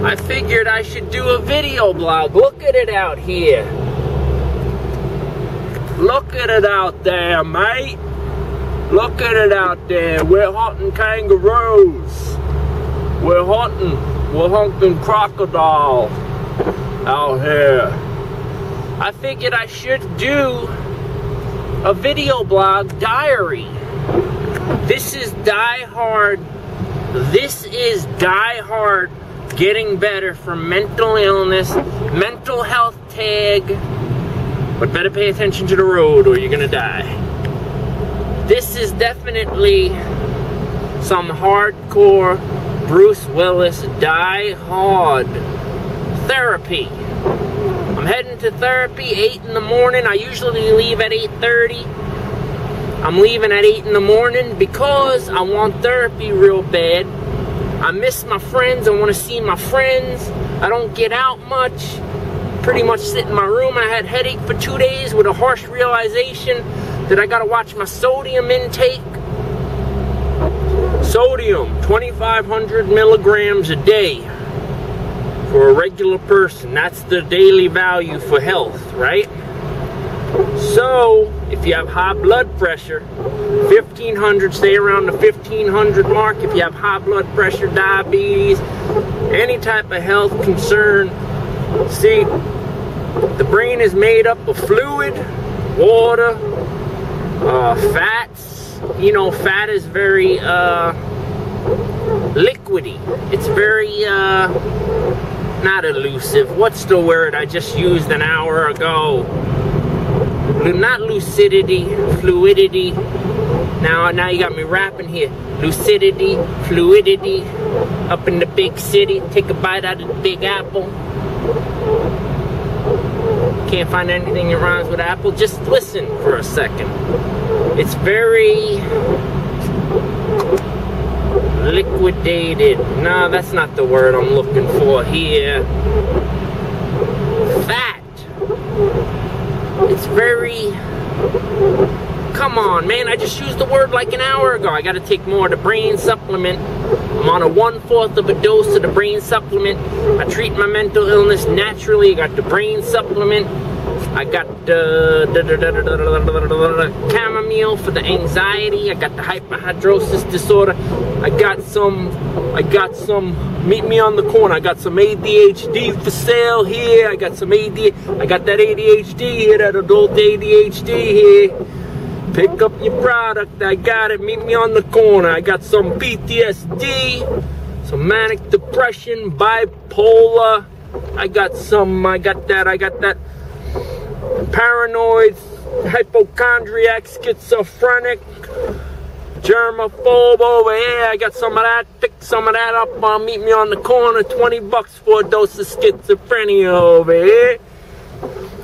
I figured I should do a video blog. Look at it out here. Look at it out there, mate. Look at it out there. We're hunting kangaroos. We're hunting crocodile out here. I figured I should do a video blog diary. This is Die Hard. This is Die Hard getting better from mental illness, mental health tag. But better pay attention to the road or you're gonna die. This is definitely some hardcore Bruce Willis Die Hard therapy. I'm heading to therapy 8 in the morning. I usually leave at 8:30. I'm leaving at 8 in the morning because I want therapy real bad. I miss my friends. I want to see my friends. I don't get out much. Pretty much sit in my room. I had a headache for 2 days with a harsh realization that I gotta watch my sodium intake. Sodium, 2,500 milligrams a day for a regular person. That's the daily value for health, right? So, if you have high blood pressure, 1,500, stay around the 1,500 mark. If you have high blood pressure, diabetes, any type of health concern, see, the brain is made up of fluid, water, fats. You know, fat is very liquidy. It's very not elusive. What's the word I just used an hour ago? Not lucidity, fluidity. Now you got me rapping here. Lucidity, fluidity. Up in the big city, take a bite out of the Big Apple. Can't find anything that rhymes with apple. Just listen for a second. It's very liquidated. No, that's not the word I'm looking for here. Fat. It's very... Come on, man. I just used the word like an hour ago. I gotta take more of the brain supplement. I'm on a 1/4 of a dose of the brain supplement. I treat my mental illness naturally. I got the brain supplement. I got the chamomile for the anxiety. I got the hyperhidrosis disorder. I got some, meet me on the corner. I got some ADHD for sale here. I got some I got that ADHD here, that adult ADHD here. Pick up your product, I got it, meet me on the corner. I got some PTSD, some manic depression, bipolar. I got that paranoid, hypochondriac, schizophrenic, germaphobe over here. I got some of that, pick some of that up, meet me on the corner, 20 bucks for a dose of schizophrenia over here.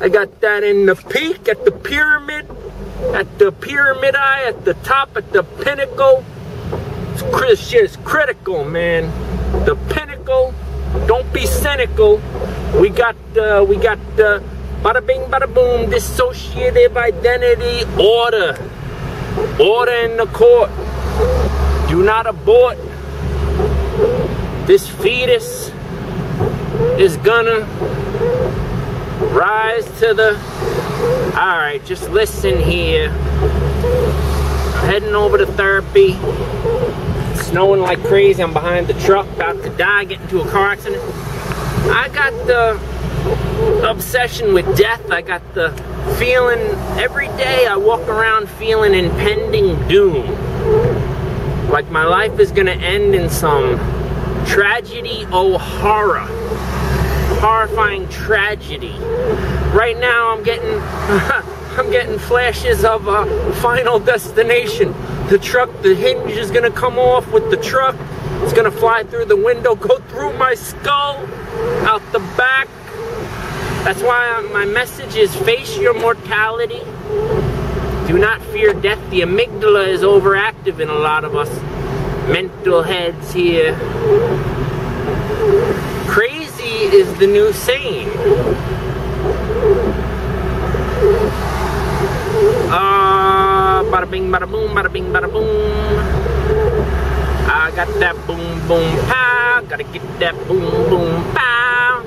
I got that in the peak, at the pyramid. At the pyramid eye, at the top, at the pinnacle. This shit is critical, man. The pinnacle. Don't be cynical. We got bada bing, bada boom, dissociative identity order. Order in the court. Do not abort. This fetus is gonna rise to the... Alright, just listen here. I'm heading over to therapy. It's snowing like crazy. I'm behind the truck, about to die, get into a car accident. I got the obsession with death. I got the feeling, every day I walk around feeling impending doom. Like my life is gonna end in some tragedy, oh horror. Horrifying tragedy. Right now I'm getting flashes of Final Destination. The truck, the hinge is gonna come off with the truck. It's gonna fly through the window, go through my skull, out the back. That's why my message is face your mortality. Do not fear death. The amygdala is overactive in a lot of us mental heads here. Crazy is the new sane. Bada bing, bada boom, bada bing, bada boom. I got that boom, boom, pow. Gotta get that boom, boom, pow.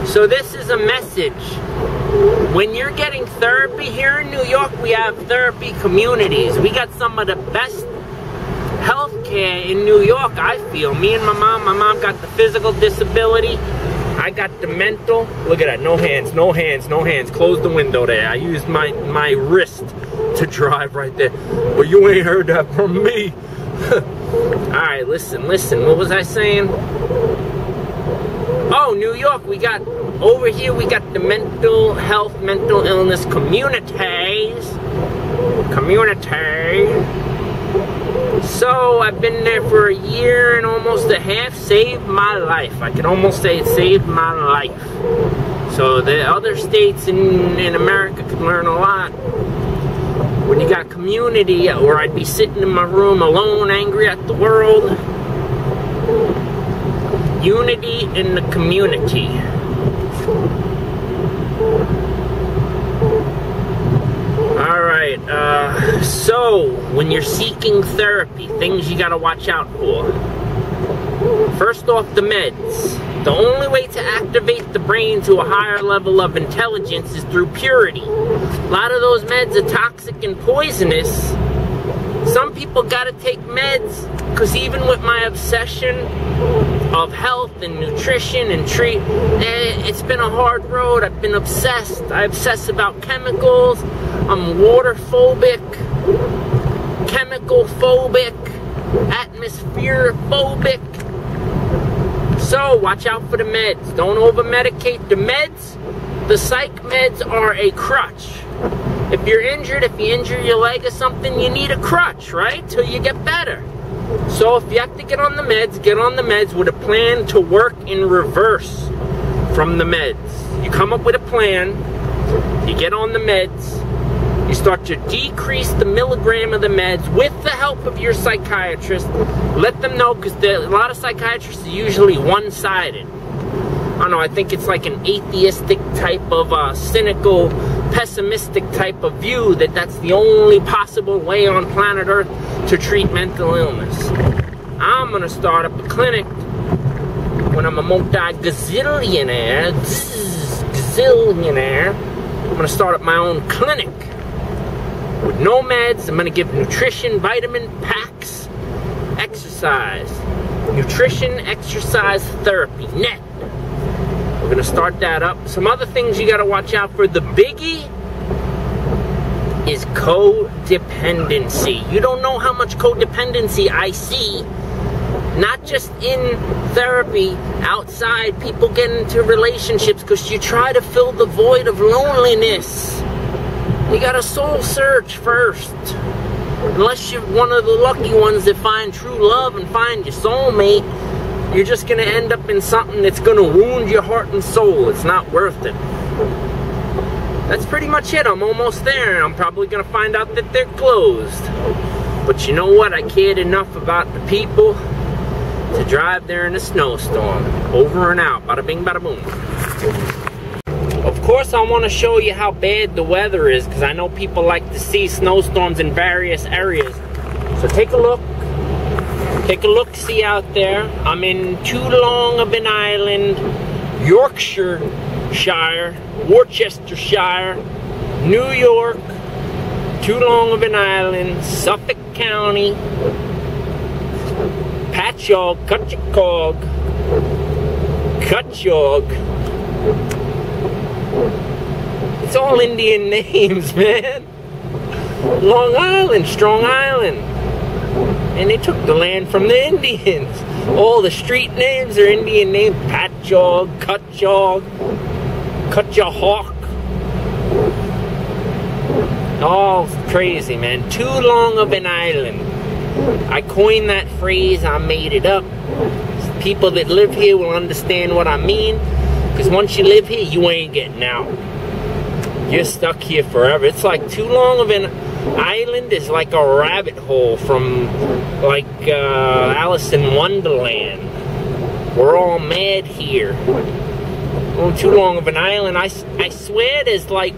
So this is a message. When you're getting therapy here in New York, we have therapy communities. We got some of the best healthcare in New York, I feel. Me and my mom got the physical disability. I got the mental. Look at that, no hands, no hands, no hands. Close the window there. I used my wrist to drive right there. But you ain't heard that from me. Alright, listen. What was I saying? Oh, New York, we got, over here we got the mental health, mental illness communities. So, I've been there for a year and almost a half, saved my life. I can almost say it saved my life. So, the other states in America can learn a lot. When you got community, or I'd be sitting in my room alone, angry at the world. Unity in the community. Alright, so when you're seeking therapy, things you gotta watch out for. First off, the meds. The only way to activate the brain to a higher level of intelligence is through purity. A lot of those meds are toxic and poisonous. Some people gotta take meds, because even with my obsession of health and nutrition and it's been a hard road. I've been obsessed. I obsess about chemicals. I'm water phobic, chemical phobic, atmosphere phobic. So watch out for the meds. Don't over medicate the meds. The psych meds are a crutch. If you're injured, if you injure your leg or something, you need a crutch, right? Till you get better. So if you have to get on the meds with a plan to work in reverse from the meds. You come up with a plan, you get on the meds, you start to decrease the milligram of the meds with the help of your psychiatrist. Let them know, because a lot of psychiatrists are usually one-sided. I don't know, I think it's like an atheistic type of cynical, pessimistic type of view that that's the only possible way on planet Earth to treat mental illness. I'm gonna start up a clinic when I'm a multi-gazillionaire. I'm gonna start up my own clinic with no meds. I'm gonna give nutrition, vitamin packs, exercise, nutrition, exercise, therapy, net. We're gonna start that up. Some other things you gotta watch out for. The biggie is codependency. You don't know how much codependency I see, not just in therapy, outside. People get into relationships because you try to fill the void of loneliness. You gotta soul search first. Unless you're one of the lucky ones that find true love and find your soulmate, you're just gonna end up in something that's gonna wound your heart and soul. It's not worth it. That's pretty much it. I'm almost there, and I'm probably gonna find out that they're closed. But you know what? I cared enough about the people to drive there in a snowstorm. Over and out. Bada bing, bada boom. Of course, I want to show you how bad the weather is, because I know people like to see snowstorms in various areas. So take a look. Take a look-see out there. I'm in too long of an island, Yorkshire, Worcestershire, New York, too long of an island, Suffolk County, Patchogue, Cutchacog, It's all Indian names, man. Long Island, Strong Island. And they took the land from the Indians. All the street names are Indian names. Patchogue, Cutchogue, Cutchahawk. All crazy, man. Too long of an island. I coined that phrase. I made it up. People that live here will understand what I mean. Because once you live here, you ain't getting out. You're stuck here forever. It's like too long of an island is like a rabbit hole from like Alice in Wonderland. We're all mad here. Too long of an island. I swear there's like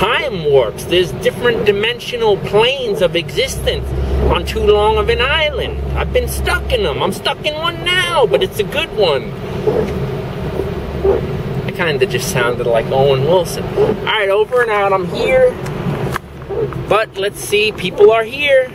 time warps. There's different dimensional planes of existence on too long of an island. I've been stuck in them. I'm stuck in one now, but it's a good one. I kind of just sounded like Owen Wilson. All right, over and out. I'm here. But let's see, people are here.